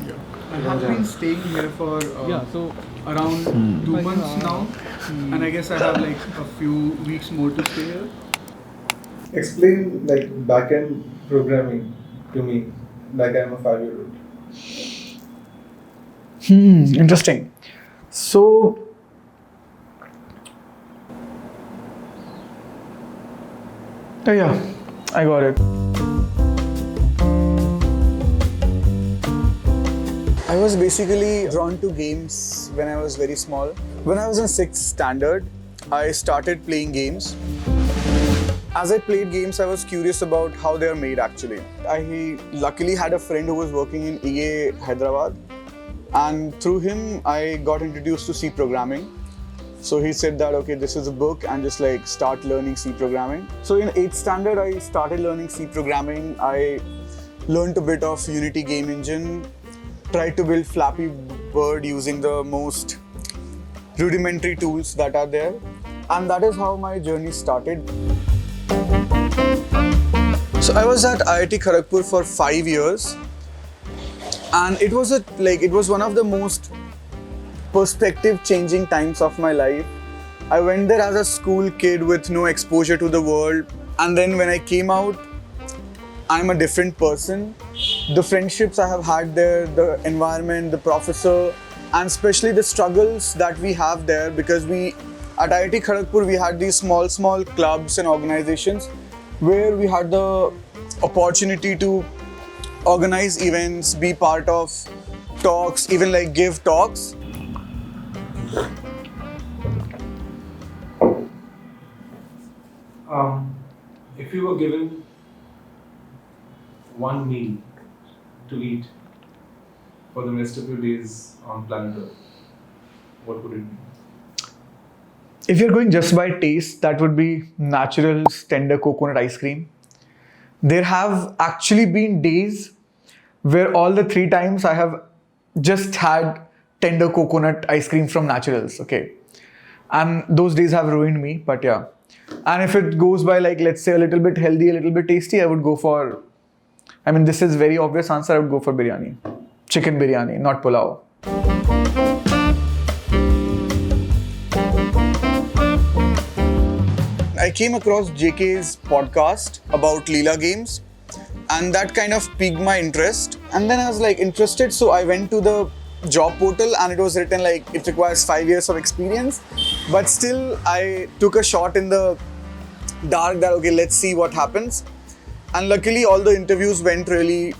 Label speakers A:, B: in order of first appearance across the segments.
A: Yeah. I have been staying here for around 2 months now, and I guess I have like a few weeks more to stay here.
B: Explain like backend programming to me, like I'm a 5-year-old.
C: Interesting. So, yeah, I got it. I was basically drawn to games when I was very small. When I was in 6th standard, I started playing games. As I played games, I was curious about how they are made actually. I luckily had a friend who was working in EA Hyderabad, and through him, I got introduced to C programming. So he said that, okay, this is a book and just like start learning C programming. So in 8th standard, I started learning C programming. I learned a bit of Unity game engine, tried to build Flappy Bird using the most rudimentary tools that are there. And that is how my journey started. So I was at IIT Kharagpur for 5 years. And it was one of the most perspective changing times of my life. I went there as a school kid with no exposure to the world, and then when I came out, I'm a different person. The friendships I have had there, the environment, the professor, and especially the struggles that we have there, because at IIT Kharagpur we had these small clubs and organizations where we had the opportunity to organize events, be part of talks, even like give talks.
D: If you were given one meal to eat for the rest of your days on planet Earth, what would it be?
C: If you're going just by taste, that would be Natural's tender coconut ice cream. There have actually been days where all the 3 times I have just had tender coconut ice cream from Naturals, okay? And those days have ruined me, but yeah. And if it goes by like, let's say a little bit healthy, a little bit tasty, I would go for, this is very obvious answer, I would go for biryani. Chicken biryani, not pulao. I came across JK's podcast about Lila Games, and that kind of piqued my interest. And then I was like interested, so I went to the job portal and it was written like it requires 5 years of experience. But still, I took a shot in the dark that, okay, let's see what happens. And luckily, all the interviews went really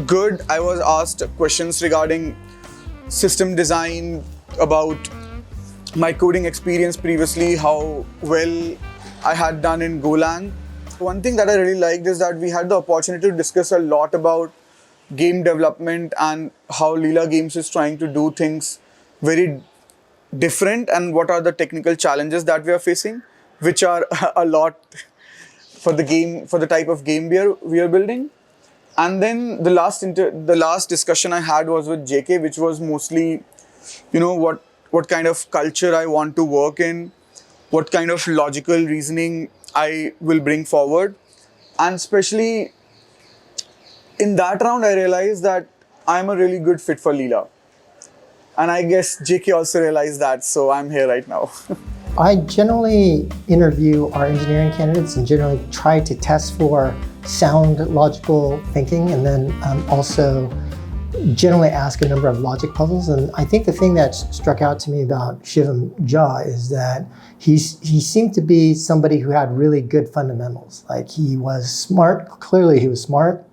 C: good. I was asked questions regarding system design, about my coding experience previously, how well I had done in Golang. One thing that I really liked is that we had the opportunity to discuss a lot about game development and how Lila Games is trying to do things very different, and what are the technical challenges that we are facing, which are a lot for the type of game we are building. And then the last discussion I had was with JK, which was mostly, what kind of culture I want to work in, what kind of logical reasoning I will bring forward. And especially in that round, I realized that I'm a really good fit for Lila. And I guess JK also realized that, so I'm here right now.
E: I generally interview our engineering candidates and generally try to test for sound logical thinking, and then also generally ask a number of logic puzzles. And I think the thing that struck out to me about Shivam Jha is that he seemed to be somebody who had really good fundamentals. Like, he was smart, clearly he was smart,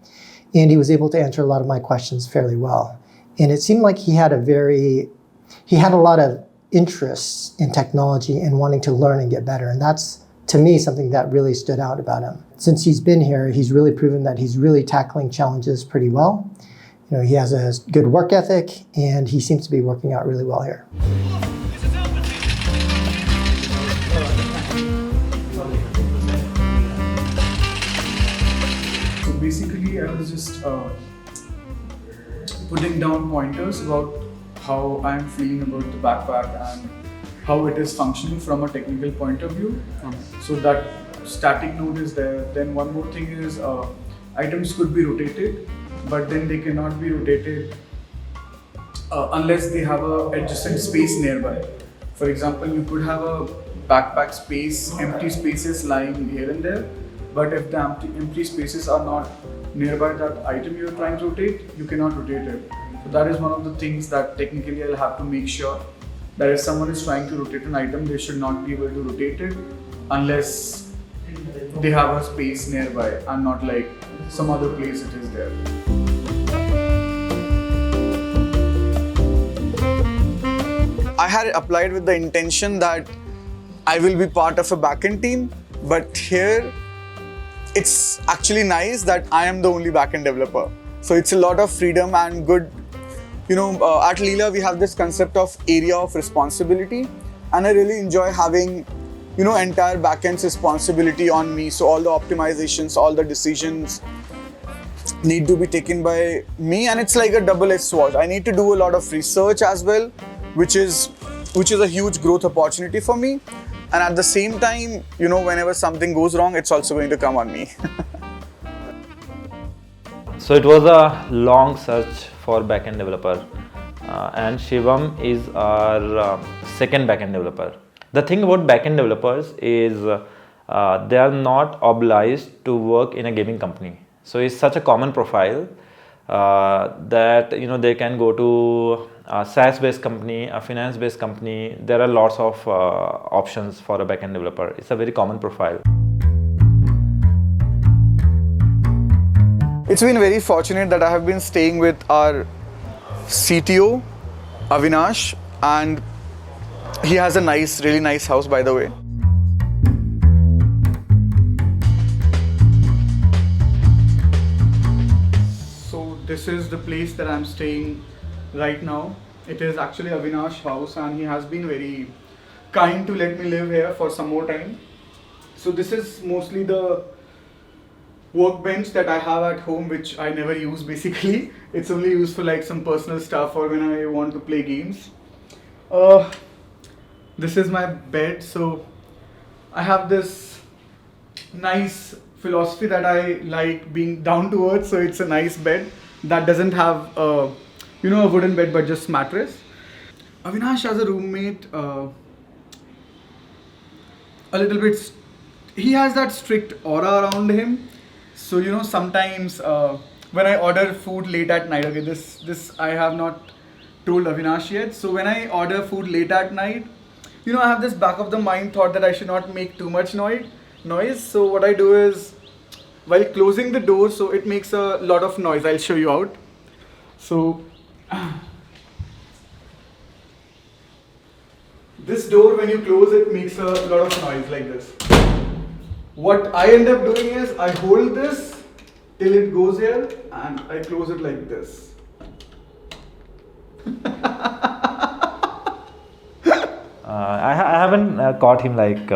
E: and he was able to answer a lot of my questions fairly well. And it seemed like he had a lot of interests in technology and wanting to learn and get better. And that's, to me, something that really stood out about him. Since he's been here, he's really proven that he's really tackling challenges pretty well. He has a good work ethic, and he seems to be working out really well here.
A: So basically, I was just putting down pointers about how I'm feeling about the backpack and how it is functioning from a technical point of view. So that static node is there. Then one more thing is items could be rotated, but then they cannot be rotated unless they have a adjacent space nearby. For example, you could have a backpack space, empty spaces lying here and there, but if the empty spaces are not nearby that item you're trying to rotate, you cannot rotate it. So that is one of the things that technically I'll have to make sure that if someone is trying to rotate an item, they should not be able to rotate it unless they have a space nearby and not like some other place it is there.
C: I had applied with the intention that I will be part of a backend team, but here it's actually nice that I am the only backend developer. So it's a lot of freedom and good. At Lila we have this concept of area of responsibility, and I really enjoy having, entire backend's responsibility on me. So all the optimizations, all the decisions need to be taken by me, and it's like a double-edged sword. I need to do a lot of research as well, which is a huge growth opportunity for me. And at the same time, whenever something goes wrong, it's also going to come on me.
F: So it was a long search for backend developer, and Shivam is our second backend developer. The thing about backend developers is they are not obliged to work in a gaming company. So it's such a common profile that they can go to a SaaS-based company, a finance-based company. There are lots of options for a backend developer. It's a very common profile.
C: It's been very fortunate that I have been staying with our CTO, Avinash, and he has a really nice house, by the way.
A: So this is the place that I'm staying right now. It is actually Avinash's house, and he has been very kind to let me live here for some more time. So this is mostly the workbench that I have at home, which I never use basically. It's only used for like some personal stuff or when I want to play games. This is my bed. So I have this nice philosophy that I like being down to earth. So it's a nice bed that doesn't have a wooden bed but just mattress. Avinash as a roommate, a little bit, he has that strict aura around him. So sometimes when I order food late at night, okay, this I have not told Avinash yet. So when I order food late at night, I have this back of the mind thought that I should not make too much noise. So what I do is, while closing the door, so it makes a lot of noise. I'll show you out. So this door, when you close it, makes a lot of noise like this. What I end up doing is I hold this till it goes here and I close it like this.
F: I haven't caught him like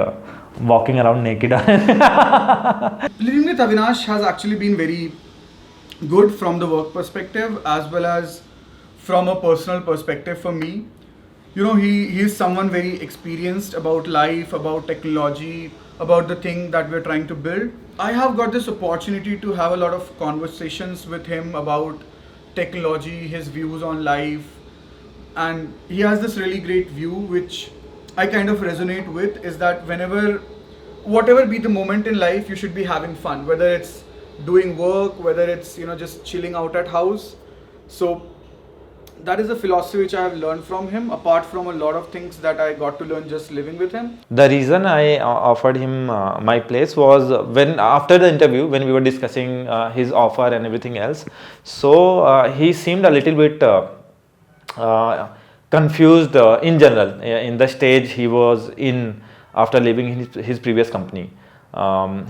F: walking around naked.
A: Living with Avinash has actually been very good from the work perspective as well as from a personal perspective for me. He is someone very experienced about life, about technology, about the thing that we're trying to build. I have got this opportunity to have a lot of conversations with him about technology, his views on life, and he has this really great view which I kind of resonate with, is that whatever be the moment in life, you should be having fun, whether it's doing work, whether it's just chilling out at house. So that is a philosophy which I have learned from him, apart from a lot of things that I got to learn just living with him.
F: The reason I offered him my place was when after the interview, when we were discussing his offer and everything else. So he seemed a little bit confused in general in the stage he was in after leaving his previous company.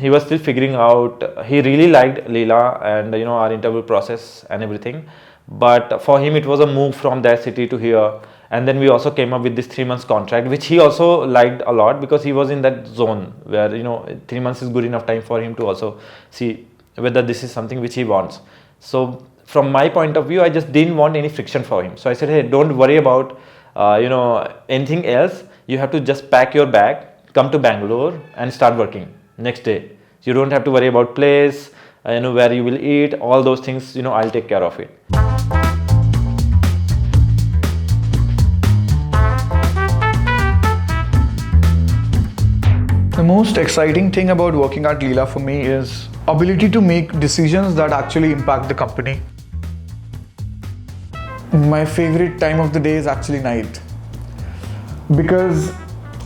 F: He was still figuring out. He really liked Lila and our interview process and everything. But for him, it was a move from that city to here. And then we also came up with this 3 months contract, which he also liked a lot because he was in that zone where, 3 months is good enough time for him to also see whether this is something which he wants. So from my point of view, I just didn't want any friction for him. So I said, hey, don't worry about, anything else. You have to just pack your bag, come to Bangalore and start working next day. You don't have to worry about place, where you will eat, all those things, I'll take care of it.
A: most exciting thing about working at Lila for me is ability to make decisions that actually impact the company. My favorite time of the day is actually night, because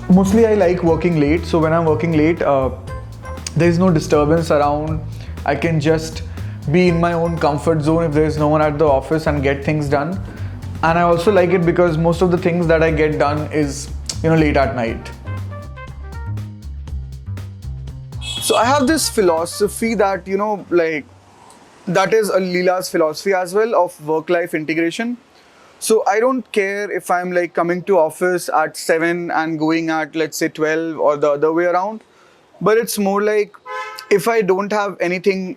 A: mostly I like working late. So when I'm working late, there is no disturbance around. I can just be in my own comfort zone if there is no one at the office and get things done. And I also like it because most of the things that I get done is, late at night.
C: So I have this philosophy that, that is a Leela's philosophy as well of work-life integration. So I don't care if I'm like coming to office at 7 and going at, let's say, 12 or the other way around. But it's more like if I don't have anything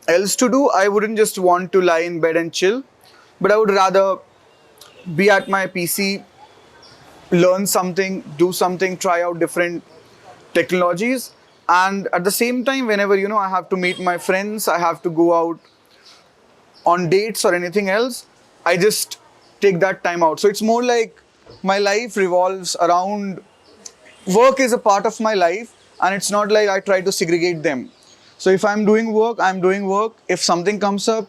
C: else to do, I wouldn't just want to lie in bed and chill, but I would rather be at my PC, learn something, do something, try out different technologies. And at the same time, whenever, I have to meet my friends, I have to go out on dates or anything else, I just take that time out. So it's more like my life revolves around work is a part of my life, and it's not like I try to segregate them. So if I'm doing work, I'm doing work. If something comes up,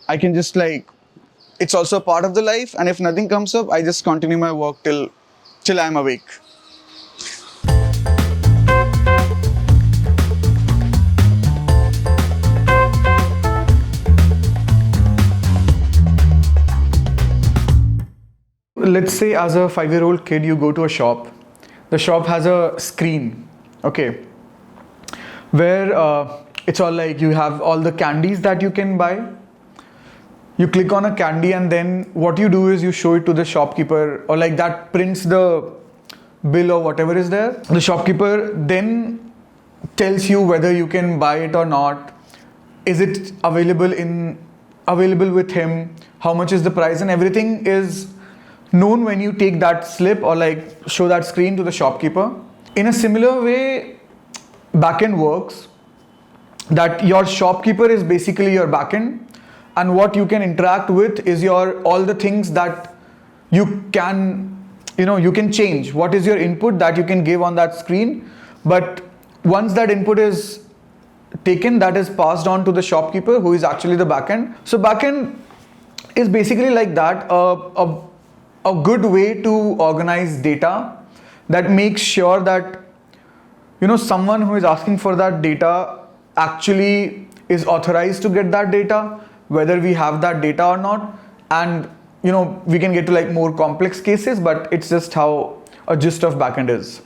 C: I can just it's also a part of the life. And if nothing comes up, I just continue my work till I'm awake.
A: Let's say as a 5-year-old kid, you go to a shop. The shop has a screen, okay, where it's all like you have all the candies that you can buy. You click on a candy and then what you do is you show it to the shopkeeper, or like that prints the bill or whatever is there. The shopkeeper then tells you whether you can buy it or not. Is it available with him? How much is the price? And everything is known when you take that slip or like show that screen to the shopkeeper. In a similar way, backend works, that your shopkeeper is basically your backend, and what you can interact with is all the things that you can change. What is your input that you can give on that screen? But once that input is taken, that is passed on to the shopkeeper, who is actually the backend. So backend is basically like that, a good way to organize data that makes sure that someone who is asking for that data actually is authorized to get that data, whether we have that data or not. And we can get to like more complex cases, but it's just how a gist of backend is.